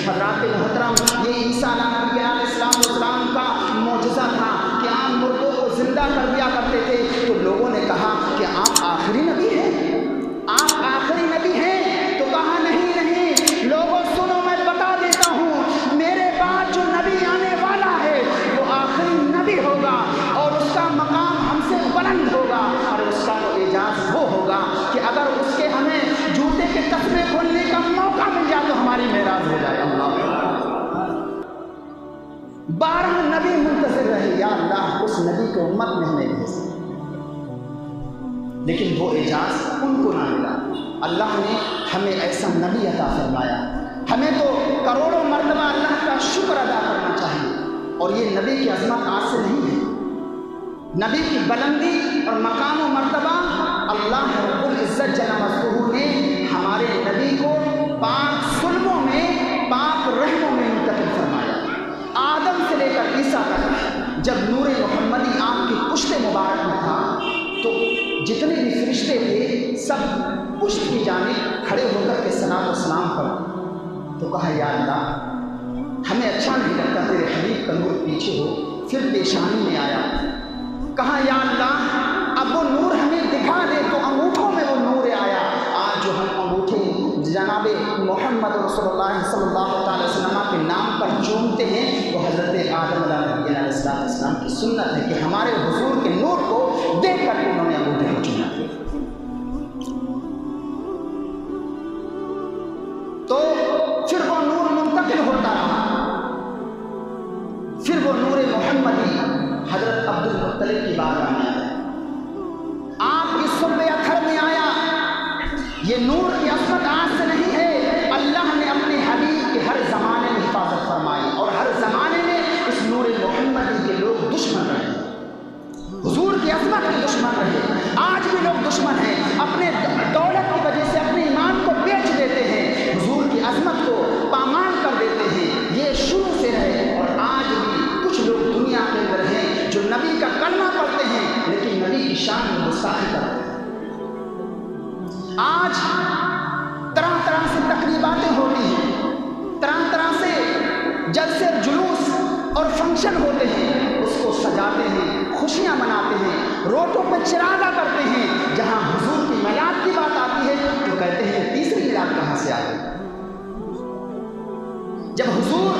حضرات محترم یہ عیسیٰ علیہ السلام کا معجزہ تھا کہ آپ مردوں کو زندہ کر دیا کرتے تھے. تو لوگوں نے کہا کہ آپ آخری نبی ہیں, آپ آخری نبی ہیں. تو کہا نہیں نہیں لوگوں سنو, میں بتا دیتا ہوں میرے بعد جو نبی آنے والا ہے وہ آخری نبی ہوگا اور اس کا مقام ہم سے بلند ہوگا اور اس کا اعجاز وہ ہوگا کہ اگر اس کے ہمیں جوتے کے تسمے کھولنے کا موقع مل جائے تو ہماری معراج ہو جائے. اللہ 12 نبی منتظر رہے, یا اللہ اس نبی کو امت میں ہمیں بھیج دے, لیکن وہ اعجاز ان کو نہ ملا. اللہ نے ہمیں ایسا نبی عطا فرمایا. ہمیں تو کروڑوں مرتبہ اللہ کا شکر ادا کرنا چاہیے. اور یہ نبی کی عظمت آج سے نہیں ہے, نبی کی بلندی اور مقام و مرتبہ اللہ رب العزت جل مجدہ نے ہمارے نبی کو پاک سلبوں میں پاک رحموں میں منتقل فرمایا. آدم سے لے کر عیسیٰ تک جب نور محمدی آپ کی پشت مبارک میں تھا تو جتنے بھی فرشتے تھے سب پشت کی جانب کھڑے ہو کر کے صلاۃ و سلام پڑھ. تو کہا یا اللہ ہمیں اچھا نہیں لگتا تیرے حبیب کا نور پیچھے ہو. پھر پیشانی میں آیا, کہا یا اللہ اب وہ نور ہمیں دکھا دے. تو انگوٹھوں میں وہ نور آیا. آج جو ہم انگوٹھے جناب محمد رسول اللہ صلی اللہ تعالی وسلم کے نام پر چومتے ہیں وہ حضرت آدم علیہ السلام کی سنت ہے کہ ہمارے حضور کے نور کو دیکھ کر کے انہوں نے انگوٹھے کو چوما. تو پھر وہ نور منتقل ہوتا رہا. پھر وہ نور محمدی حضرت عبد المطلب کی بارگاہ میں آیا, آپ کی صبح اتھر میں آیا. یہ نور کی عظمت آج سے نہیں ہے, اللہ نے اپنے حبیب کے ہر زمانے میں حفاظت فرمائی اور ہر زمانے میں اس نور محمدی کے لوگ دشمن رہے, حضور کی عظمت کے دشمن رہے. آج بھی لوگ دشمن ہیں, اپنے دولت کی وجہ سے اپنے ایمان کو بیچ دیتے ہیں, حضور کی عظمت کو پامال کر دیتے ہیں. یہ شروع سے رہے اور آج بھی کچھ لوگ دنیا کے اندر ہیں جو نبی کا کلمہ پڑھتے ہیں لیکن نبی کی شان میں گستاخی کرتے ہیں. آج طرح طرح سے تقریباتیں ہوتی ہیں, طرح طرح سے جلسے جلوس اور فنکشن ہوتے ہیں, اس کو سجاتے ہیں, خوشیاں مناتے ہیں, روڈوں پہ چراغا کرتے ہیں. جہاں حضور کی میلاد کی بات آتی ہے تو کہتے ہیں تیسری میلاد کہاں سے آئی. جب حضور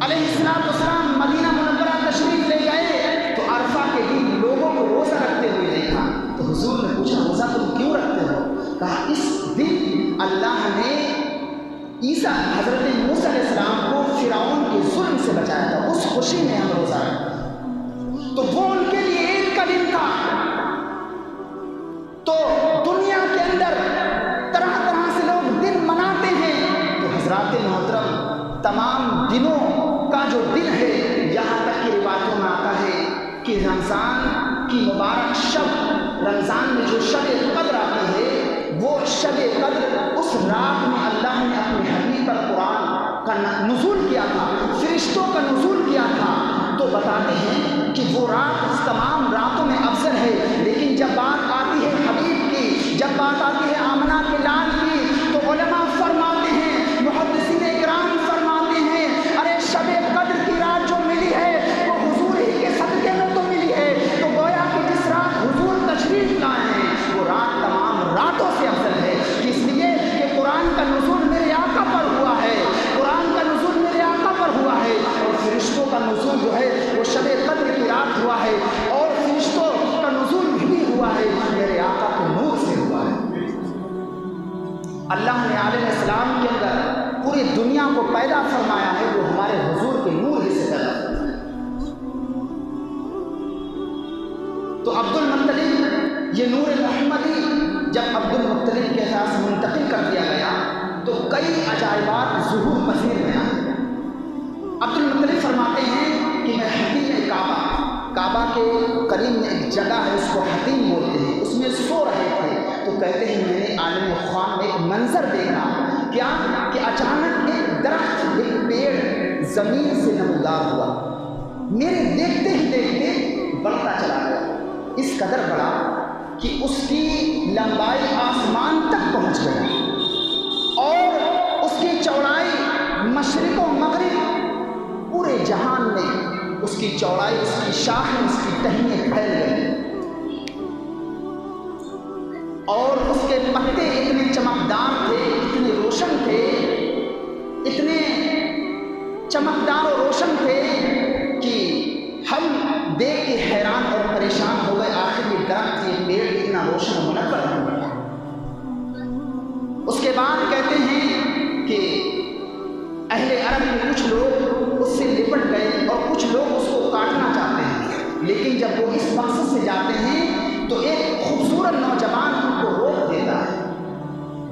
علیہ السلام مدینہ منورہ تشریف لے گئے تو عرفہ کے دن لوگوں کو روزہ رکھتے ہوئے دیکھا. تو حضور نے پوچھا روزہ تم کیوں رکھتے ہو؟ کہا اس دن اللہ نے عیسیٰ حضرت موسیٰ علیہ السلام کو فرعون کے ظلم سے بچایا تھا, اس خوشی میں ہم روزہ رکھتے. تو وہ ان کے لیے عید کا دن تھا. تو دنیا کے اندر طرح طرح سے لوگ دن مناتے ہیں. تو حضرات محترم تمام دنوں کا جو دن ہے, یہاں تک کہ روایتوں میں آتا ہے کہ رمضان کی مبارک شب, رمضان میں جو شب قدر آتی ہے وہ شب قدر اس رات میں اللہ نے اپنے حبیب پر قرآن کا نزول کیا تھا, فرشتوں کا نزول کیا تھا. تو بتاتے ہیں کہ وہ رات تمام راتوں میں افضل ہے, لیکن جب بات آتی ہے حبیب کی, جب بات آتی ہے آمنہ کے لال کی, تو علماء فرماتے ہیں, محدثین اکرام فرماتے ہیں ارے شب قدر کی رات جو ملی ہے وہ حضور ہی کے صدقے میں تو ملی ہے. تو گویا کہ جس رات حضور تشریف لائے ہیں وہ رات تمام راتوں سے افضل ہے. اس لیے کہ قرآن کا نزول میرے آقا پر ہوا ہے, قرآن کا نزول میرے آقا پر ہوا ہے, اور فرشتوں کا نزول جو ہے وہ شب قدر کی رات ہوا ہے, اور فرشتوں کا نزول بھی ہوا ہے میرے آقا کے نور سے ہوا ہے. اللہ نے علیہ السلام کے اندر پوری دنیا کو پیدا فرمایا ہے, وہ ہمارے حضور کے نور ہی سے پیدا فرمایا. تو عبد المطلب یہ نور محمدی جب عبد المطلب کے ساتھ منتقل کر دیا گیا تو کئی عجائبات ظہور پذیر میں آئے. عبد المطلب فرماتے ہیں کہ میں حتیم کعبہ کے قریب میں ایک جگہ ہے, اس کو حتیم بولتے ہیں, اس میں سو رہے تھے. تو کہتے ہیں میں نے عالم خواب میں ایک منظر دیکھا, کیا کہ اچانک ایک درخت, ایک پیڑ زمین سے نمودار ہوا, میرے دیکھتے ہی دیکھتے بڑھتا چلا گیا, اس قدر بڑا کہ اس کی لمبائی آسمان تک پہنچ گئی اور اس کی چوڑائی اس کی چوڑائی، اس کی شاخیں، اس کی ٹہنیاں پھیل گئی اور اس کے پتے اتنے چمکدار تھے، اتنے روشن تھے، اتنے چمکدار اور روشن تھے کہ ہم دیکھ کے حیران اور پریشان ہو گئے، آخر یہ درخت، یہ پیڑ اتنا روشن و منور ہے۔ اس کے بعد کہتے ہیں کہ اہل عرب کے کچھ لوگ اس سے لپٹ گئے اور کچھ لوگ اس کو کاٹنا چاہتے ہیں، لیکن جب وہ اس مقصد سے جاتے ہیں تو ایک خوبصورت نوجوان ان کو روک دیتا ہے،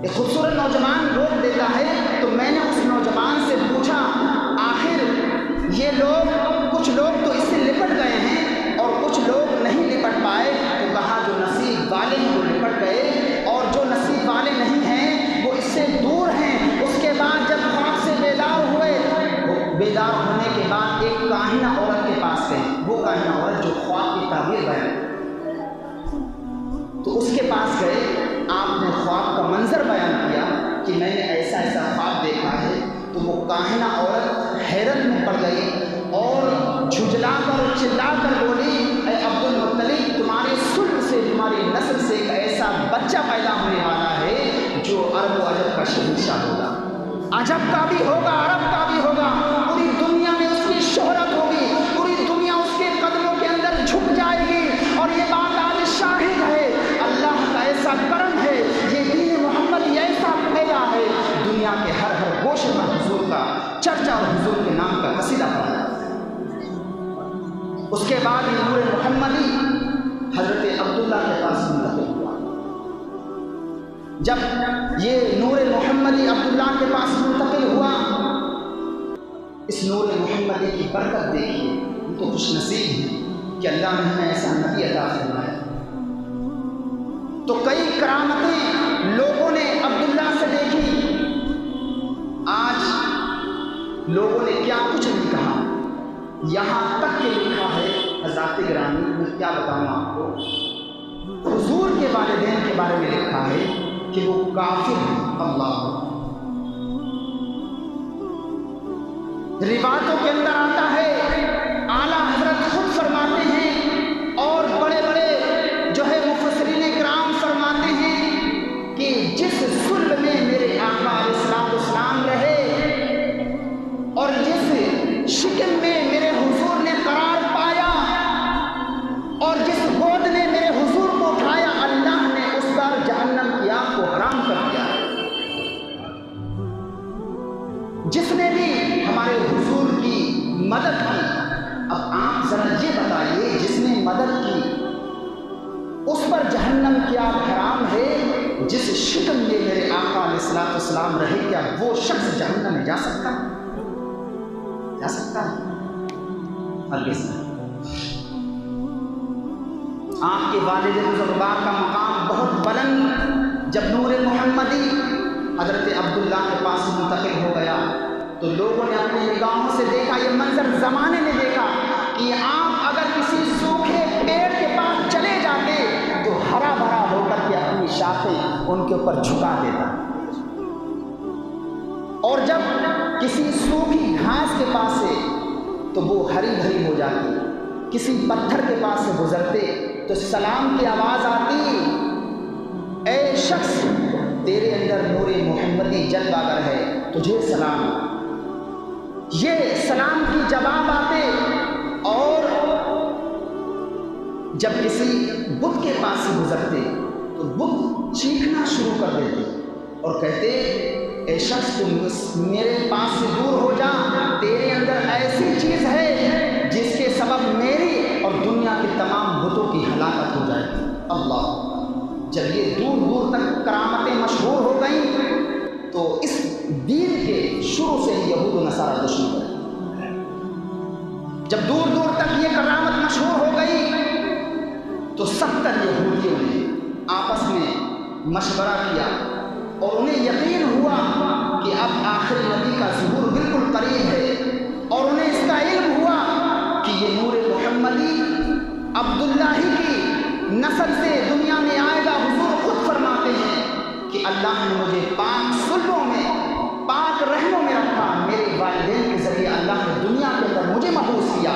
ایک خوبصورت نوجوان روک دیتا ہے۔ تو میں نے اس نوجوان سے پوچھا، آخر یہ لوگ، کچھ لوگ تو اس سے لپٹ گئے ہیں اور کچھ لوگ نہیں لپٹ پائے، تو کہا جو نصیب والے ہیں وہ لپٹ گئے اور جو نصیب والے نہیں ہیں وہ اس سے دور ہیں۔ اس کے بعد جب خواب سے بیدار ہوئے، بیدار ہونے کے بعد ایک کاہنہ عورت کے پاس گئے، وہ کاہنہ عورت جو خواب کی تعبیر بیان، تو اس کے پاس گئے، آپ نے خواب کا منظر بیان کیا کہ میں نے ایسا ایسا خواب دیکھا ہے، تو وہ کاہنہ عورت حیرت میں پڑ گئی اور جھجلا کر اور چلا کر بولی، اے عبد المطلب، تمہاری سلب سے، تمہاری نسل سے ایک ایسا بچہ پیدا ہونے والا ہے جو عرب و عجب کا شہنشاہ ہوگا، عجب کا بھی ہوگا، عرب کا بھی ہوگا، پوری دنیا میں اس کی شہرت ہوگی، پوری دنیا اس کے قدموں کے اندر جھک جائے گی۔ اور یہ بات آج شاہد ہے، اللہ کا ایسا کرم ہے، یہ دین محمد ایسا پھیلا ہے، دنیا کے ہر ہر گوشے میں حضور کا چرچا اور حضور کے نام کا قصیدہ پڑھا جاتا ہے۔ اس کے بعد یہ نور محمدی حضرت عبداللہ کے پاس منتقل ہوا۔ جب یہ نور محمدی عبداللہ کے پاس منتقل ہوا، اس نور محمدی کی برکت دیکھیے، ہم تو خوش نصیب ہیں کہ اللہ نے ہمیں ایسا نبی عطا فرمایا۔ تو کئی کرامتیں لوگوں نے عبداللہ سے دیکھی، آج لوگوں نے کیا کچھ نہیں کہا، یہاں تک کہ لکھا ہے، حضرات گرامی میں کیا بتاؤں آپ کو، حضور کے والدین کے بارے میں لکھا ہے کہ وہ کافر ہیں۔ اللہ، روایتوں کے اندر آتا ہے، اعلیٰ حضرت خود فرماتے ہیں اور بڑے بڑے جو ہے مفسرین کرام فرماتے ہیں کہ جس صلب میں میرے آقا علیہ السلام رہے اور جس شکم میں میرے حضور نے قرار پایا اور جس گود نے میرے حضور کو اٹھایا، اللہ نے اس پر جہنم کی آگ کو حرام کر دیا۔ جس نے بھی ہمارے حضور کی مدد کی، اب آپ ذرا یہ بتائیے، جس نے مدد کی اس پر جہنم کی آگ حرام ہے، جس شکم میں میرے آقا علیہ السلام رہے، کیا وہ شخص جہنم میں جا سکتا ہے؟ جا سکتا ہے؟ ہرگز نہیں۔ آپ کے والد بزرگوار کا مقام بہت بلند، جب نور محمدی حضرت عبداللہ کے پاس منتقل ہو گیا تو لوگوں نے اپنی نگاہوں سے دیکھا، یہ منظر زمانے نے دیکھا کہ آپ اگر کسی سوکھے پیڑ کے پاس چلے جاتے تو ہرا بھرا ہو کر کے اپنی شاخیں ان کے اوپر جھکا دیتا، اور جب کسی سوکھی گھاس کے پاس سے تو وہ ہری بھری ہو جاتی، کسی پتھر کے پاس سے گزرتے تو سلام کی آواز آتی، اے شخص تیرے اندر نور محمدی جلوہ گر ہے، تجھے سلام۔ یہ سلام کی جواب آتے، اور جب کسی بت کے پاس سے گزرتے تو بت چیخنا شروع کر دیتے اور کہتے، اے شخص تم میرے پاس سے دور ہو جا، تیرے اندر ایسی چیز ہے جس کے سبب میری اور دنیا کے تمام بتوں کی ہلاکت ہو جائے گی۔ اللہ، جب یہ دور دور تک کرامتیں مشہور ہو گئیں تو اس دین کے شروع سے ہی یہود و نصارہ دشمن رہے۔ جب دور دور تک یہ کرامت مشہور ہو گئی تو 70 یہودیوں نے آپس میں مشورہ کیا اور انہیں یقین ہوا کہ اب آخر نبی کا ظہور بالکل قریب ہے، اور انہیں اس کا علم ہوا کہ یہ نور محمدی عبداللہ ہی کی نسل سے دنیا میں آئے گا۔ حضور خود فرماتے ہیں کہ اللہ نے مجھے پاک صلبوں میں، پاک رحموں میں رکھا، میرے والدین کے ذریعے اللہ نے دنیا کے اندر مجھے محفوظ کیا۔